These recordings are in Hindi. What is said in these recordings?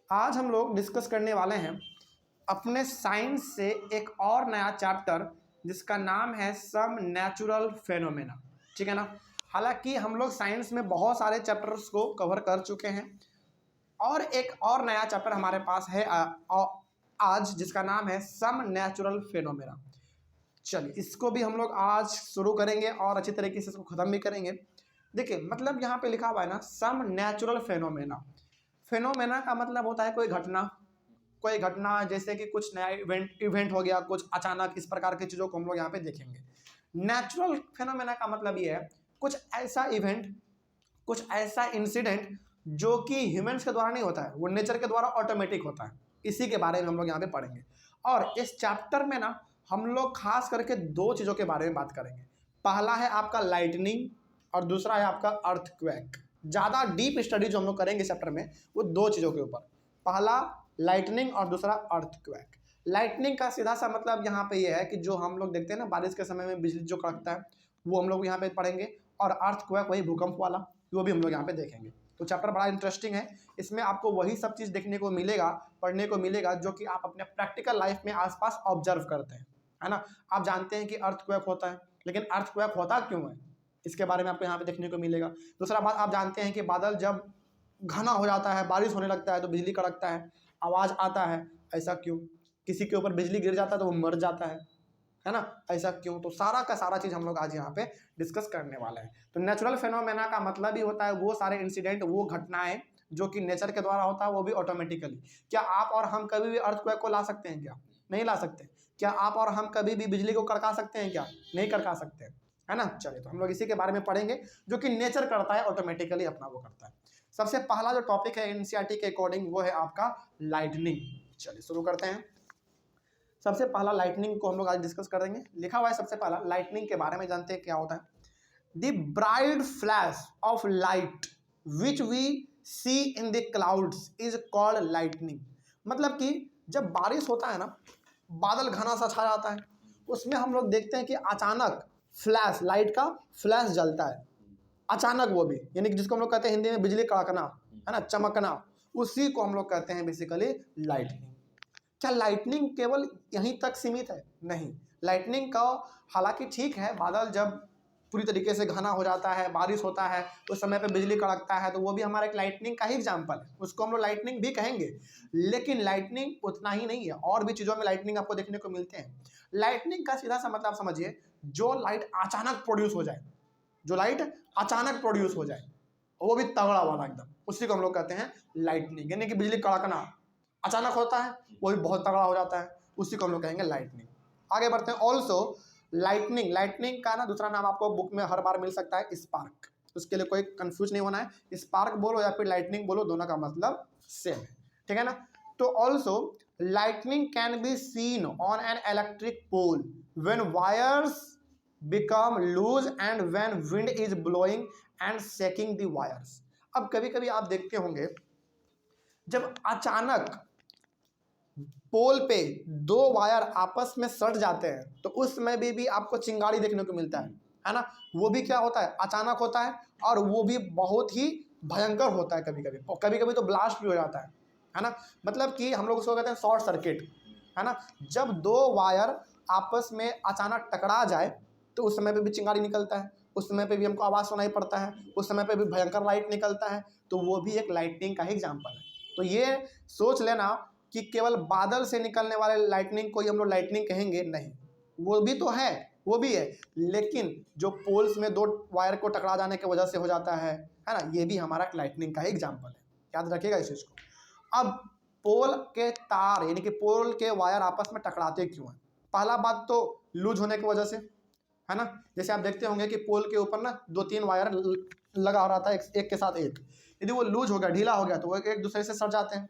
आज हम लोग डिस्कस करने वाले हैं अपने साइंस से एक और नया चैप्टर जिसका नाम है सम नेचुरल फेनोमेना। ठीक है ना। हालांकि हम लोग साइंस में बहुत सारे चैप्टर्स को कवर कर चुके हैं और एक और नया चैप्टर हमारे पास है आज, जिसका नाम है सम नेचुरल फेनोमेना। चलिए इसको भी हम लोग आज शुरू करेंगे और अच्छी तरीके से इसको ख़त्म भी करेंगे। देखिए मतलब यहाँ पे लिखा हुआ है ना सम नेचुरल फेनोमेना। फेनोमेना का मतलब होता है कोई घटना जैसे कि कुछ नया इवेंट हो गया, कुछ अचानक, इस प्रकार की चीज़ों को हम लोग यहाँ पे देखेंगे। नेचुरल फेनोमेना का मतलब ये है कुछ ऐसा इवेंट, कुछ ऐसा इंसिडेंट जो कि ह्यूमंस के द्वारा नहीं होता है, वो नेचर के द्वारा ऑटोमेटिक होता है। इसी के बारे में हम लोग यहाँ पे पढ़ेंगे और इस चैप्टर में ना हम लोग खास करके दो चीज़ों के बारे में बात करेंगे। पहला है आपका लाइटनिंग और दूसरा है आपका अर्थक्वेक। ज़्यादा डीप स्टडी जो हम लोग करेंगे चैप्टर में वो दो चीज़ों के ऊपर, पहला लाइटनिंग और दूसरा अर्थक्वेक। लाइटनिंग का सीधा सा मतलब यहाँ पे ये है कि जो हम लोग देखते हैं ना बारिश के समय में बिजली जो कड़कता है वो हम लोग यहाँ पे पढ़ेंगे, और अर्थक्वेक वही भूकंप वाला वो भी हम लोग यहाँ पे देखेंगे। तो चैप्टर बड़ा इंटरेस्टिंग है, इसमें आपको वही सब चीज़ देखने को मिलेगा, पढ़ने को मिलेगा जो कि आप अपने प्रैक्टिकल लाइफ में आसपास ऑब्जर्व करते हैं, है ना। आप जानते हैं कि अर्थक्वेक होता है, लेकिन अर्थक्वेक होता क्यों है इसके बारे में आपको यहाँ पे देखने को मिलेगा। दूसरा बात, आप जानते हैं कि बादल जब घना हो जाता है, बारिश होने लगता है तो बिजली कड़कता है, आवाज़ आता है, ऐसा क्यों। किसी के ऊपर बिजली गिर जाता है तो वो मर जाता है ना, ऐसा क्यों। तो सारा का सारा चीज़ हम लोग आज यहाँ पे डिस्कस करने वाले हैं। तो नेचुरल फेनोमेना का मतलब ही होता है वो सारे इंसिडेंट, वो घटनाएं जो कि नेचर के द्वारा होता है, वो भी ऑटोमेटिकली। क्या आप और हम कभी भी अर्थक्वेक को ला सकते हैं? क्या नहीं ला सकते। क्या आप और हम कभी भी बिजली को कड़का सकते हैं? क्या नहीं कड़का सकते, है ना। चलिए तो हम लोग इसी के बारे में पढ़ेंगे जो कि नेचर करता है, ऑटोमेटिकली अपना वो करता है। सबसे पहला जो टॉपिक है एनसीईआरटी के अकॉर्डिंग वो है आपका लाइटनिंग। चलिए शुरू करते हैं। सबसे पहला लाइटनिंग को हम लोग आज डिस्कस करेंगे। लिखा हुआ है सबसे पहला लाइटनिंग के बारे में जानते हैं क्या होता है। The bright flash of light which we see in the clouds is called lightning. मतलब कि जब बारिश होता है ना, बादल घना सा छा जाता है, उसमें हम लोग देखते हैं कि अचानक फ्लैश, लाइट का फ्लैश जलता है अचानक, वो भी यानी कि जिसको हम लोग कहते हैं हिंदी में बिजली कड़कना, है ना, चमकना, उसी को हम लोग कहते हैं बेसिकली लाइटनिंग। क्या लाइटनिंग केवल यहीं तक सीमित है? नहीं। लाइटनिंग का हालांकि ठीक है, बादल जब पूरी तरीके से घना हो जाता है, बारिश होता है, उस समय पे बिजली कड़कता है, तो वो भी हमारा एक लाइटनिंग का ही एग्जाम्पल है, उसको हम लोग लाइटनिंग भी कहेंगे। लेकिन लाइटनिंग उतना ही नहीं है, और भी चीज़ों में लाइटनिंग आपको देखने को मिलते हैं। लाइटनिंग का सीधा सा मतलब समझिए, जो लाइट अचानक प्रोड्यूस हो जाए, जो लाइट अचानक प्रोड्यूस हो जाए, वो भी तगड़ा वाला एकदम, उसी को हम लोग कहते हैं लाइटनिंग। यानी कि बिजली कड़कना अचानक होता है, वो भी बहुत तगड़ा हो जाता है, उसी को हम लोग कहेंगे लाइटनिंग। आगे बढ़ते हैं। ऑल्सो लाइटनिंग, लाइटनिंग का ना दूसरा नाम आपको बुक में हर बार मिल सकता है स्पार्क। उसके लिए कोई कंफ्यूज नहीं होना है, स्पार्क बोलो या फिर लाइटनिंग बोलो, दोनों का मतलब सेम है, ठीक है ना। तो also lightning can be seen on an electric pole when wires become loose and when wind is blowing and shaking the wires. अब कभी कभी आप देखते होंगे जब अचानक पोल पे दो वायर आपस में सट जाते हैं तो उस समय भी आपको चिंगारी देखने को मिलता है ना। वो भी क्या होता है, अचानक होता है, और वो भी बहुत ही भयंकर होता है कभी कभी, और कभी कभी तो ब्लास्ट भी हो जाता है ना। मतलब कि हम लोग उसको कहते हैं शॉर्ट सर्किट, है ना। जब दो वायर आपस में अचानक टकरा जाए तो उस समय पे भी चिंगारी निकलता है, उस समय पे भी हमको आवाज़ सुनाई पड़ता है, उस समय पे भी भयंकर लाइट निकलता है, तो वो भी एक लाइटनिंग का ही एग्जाम्पल है। तो ये सोच लेना कि केवल बादल से निकलने वाले लाइटनिंग को ही हम लोग लाइटनिंग कहेंगे, नहीं, वो भी तो है, वो भी है, लेकिन जो पोल्स में दो वायर को टकरा जाने की वजह से हो जाता है ना, ये भी हमारा लाइटनिंग का ही एग्जाम्पल है। याद रखिएगा इस चीज़ को। अब पोल के तार यानी कि पोल के वायर आपस में टकराते क्यों हैं? पहला बात तो लूज होने की वजह से, है ना। जैसे आप देखते होंगे कि पोल के ऊपर ना दो तीन वायर लगा हो रहा था एक के साथ एक, यदि वो लूज हो गया, ढीला हो गया, तो वो एक दूसरे से सट जाते हैं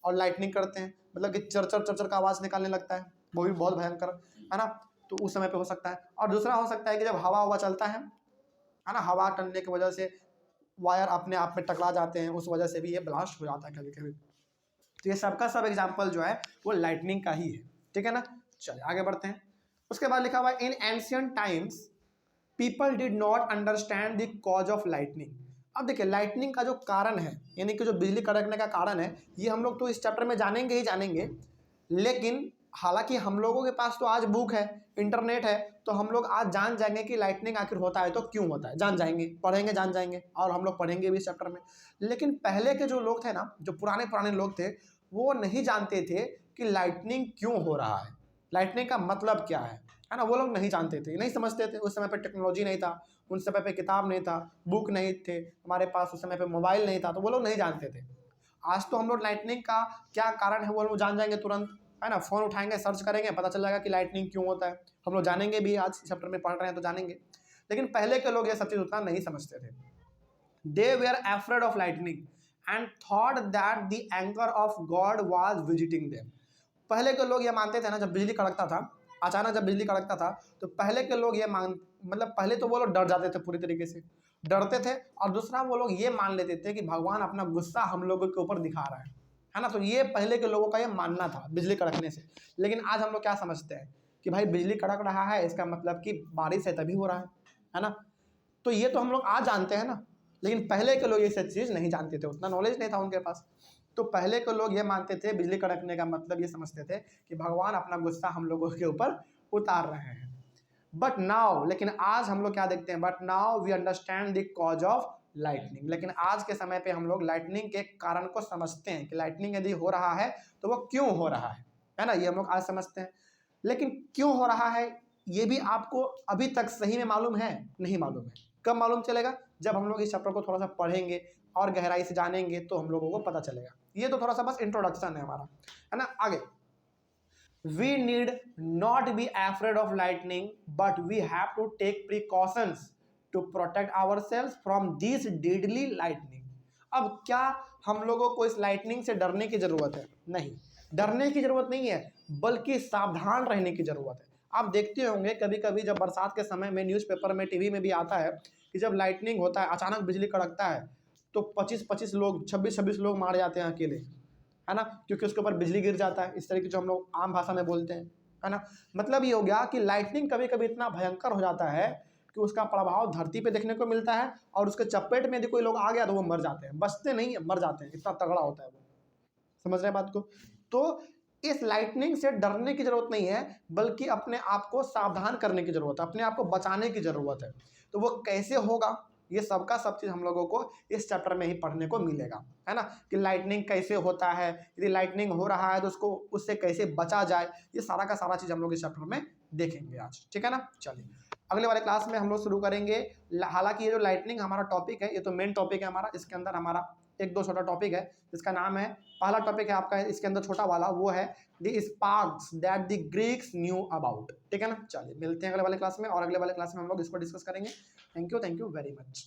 और लाइटनिंग करते हैं, मतलब कि चरचर चरचर का आवाज़ निकालने लगता है, वो भी बहुत भयंकर, है ना। तो उस समय पे हो सकता है। और दूसरा हो सकता है कि जब हवा चलता है ना, हवा टनने की वजह से वायर अपने आप में टकरा जाते हैं, उस वजह से भी ये ब्लास्ट हो जाता है कभी कभी। तो ये सबका सब एग्जाम्पल जो है वो लाइटनिंग का ही है, ठीक है ना। चलिए आगे बढ़ते हैं। उसके बाद लिखा हुआ है in ancient times people did not understand the cause of lightning. अब देखिए लाइटनिंग का जो कारण है, यानी कि जो बिजली कड़कने का कारण है, ये हम लोग तो इस चैप्टर में जानेंगे ही जानेंगे। लेकिन हालांकि हम लोगों के पास तो आज बुक है, इंटरनेट है, तो हम लोग आज जान जाएंगे कि लाइटनिंग आखिर होता है तो क्यों होता है, जान जाएंगे, पढ़ेंगे, जान जाएंगे, और हम लोग पढ़ेंगे भी इस चैप्टर में। लेकिन पहले के जो लोग थे ना, जो पुराने पुराने लोग थे, वो नहीं जानते थे कि लाइटनिंग क्यों हो रहा है, लाइटनिंग का मतलब क्या है ना। वो लोग नहीं जानते थे, नहीं समझते थे। उस समय पे टेक्नोलॉजी नहीं था, उस समय पे किताब नहीं था, बुक नहीं थे हमारे पास, उस समय पे मोबाइल नहीं था, तो वो लोग नहीं जानते थे। आज तो हम लोग लाइटनिंग का क्या कारण है वो लोग जान जाएंगे तुरंत, है ना। फोन उठाएंगे, सर्च करेंगे, पता चल जाएगा कि लाइटनिंग क्यों होता है। हम लोग जानेंगे भी, आज चैप्टर में पढ़ रहे हैं तो जानेंगे। लेकिन पहले के लोग ये सब चीज उतना नहीं समझते थे। They were afraid of lightning and thought that the anger of God was visiting them. पहले के लोग ये मानते थे ना, जब बिजली कड़कता था, अचानक जब बिजली कड़कता था, तो पहले के लोग ये मतलब पहले तो वो लोग डर जाते थे, पूरी तरीके से डरते थे। और दूसरा वो लोग ये मान लेते थे कि भगवान अपना गुस्सा हम लोगों के ऊपर दिखा रहा है ना। तो ये पहले के लोगों का ये मानना था बिजली कड़कने से। लेकिन आज हम लोग क्या समझते हैं कि भाई बिजली कड़क रहा है, इसका मतलब कि बारिश है तभी हो रहा है ना। तो ये तो हम लोग आज जानते हैं ना, लेकिन पहले के लोग ये सब चीज़ नहीं जानते थे, उतना नॉलेज नहीं था उनके पास। तो पहले के लोग ये मानते थे, बिजली कड़कने का मतलब ये समझते थे कि भगवान अपना गुस्सा हम लोगों के ऊपर उतार रहे हैं। बट नाउ, लेकिन आज हम लोग क्या देखते हैं, but now we understand the cause of lightning. लेकिन आज के समय पे हम लोग लाइटनिंग के कारण को समझते हैं कि लाइटनिंग यदि हो रहा है तो वो क्यों हो रहा है ना, ये हम लोग आज समझते हैं। लेकिन क्यों हो रहा है ये भी आपको अभी तक सही में मालूम है? नहीं मालूम है। कब मालूम चलेगा? जब हम लोग इस चैप्टर को थोड़ा सा पढ़ेंगे और गहराई से जानेंगे तो हम लोगों को पता चलेगा। ये तो थोड़ा सा बस इंट्रोडक्शन है हमारा, है ना। आगे, we need not be afraid of lightning, but we have to take precautions to protect ourselves from these deadly lightning। अब क्या हम लोगों को इस लाइटनिंग से डरने की जरूरत है? नहीं, डरने की जरूरत नहीं है, बल्कि सावधान रहने की जरूरत है। आप देखते होंगे कभी कभी जब बरसात के समय में न्यूज़पेपर में, टीवी में भी आता है कि जब लाइटनिंग होता है, अचानक बिजली कड़कता है, तो 25-25 लोग, 26-26 लोग मार जाते हैं अकेले, है ना, क्योंकि उसके ऊपर बिजली गिर जाता है। इस तरीके जो हम लोग आम भाषा में बोलते हैं, है ना। मतलब ये हो गया कि लाइटनिंग कभी कभी इतना भयंकर हो जाता है कि उसका प्रभाव धरती पे देखने को मिलता है, और उसके चपेट में यदि कोई लोग आ गया तो वो मर जाते हैं, बचते नहीं है, मर जाते हैं, इतना तगड़ा होता है वो। समझ रहे हैं बात को? तो इस लाइटनिंग से डरने की जरूरत नहीं है, बल्कि अपने आप को सावधान करने की जरूरत है, अपने आप को बचाने की जरूरत है। तो वो कैसे होगा, ये सबका सब चीज़ हम लोगों को इस चैप्टर में ही पढ़ने को मिलेगा, है ना। कि लाइटनिंग कैसे होता है, यदि लाइटनिंग हो रहा है तो उसको, उससे कैसे बचा जाए, ये सारा का सारा चीज़ हम लोग इस चैप्टर में देखेंगे आज, ठीक है ना। चलिए अगले वाले क्लास में हम लोग शुरू करेंगे। हालांकि ये जो लाइटनिंग हमारा टॉपिक है, ये तो मेन टॉपिक है हमारा। इसके अंदर हमारा एक दो छोटा टॉपिक है, जिसका नाम है, पहला टॉपिक है आपका इसके अंदर छोटा वाला, वो है the sparks that the Greeks knew about, ठीक है ना। चलिए मिलते हैं अगले वाले क्लास में, और अगले वाले क्लास में हम लोग इसको डिस्कस करेंगे। Thank you very much.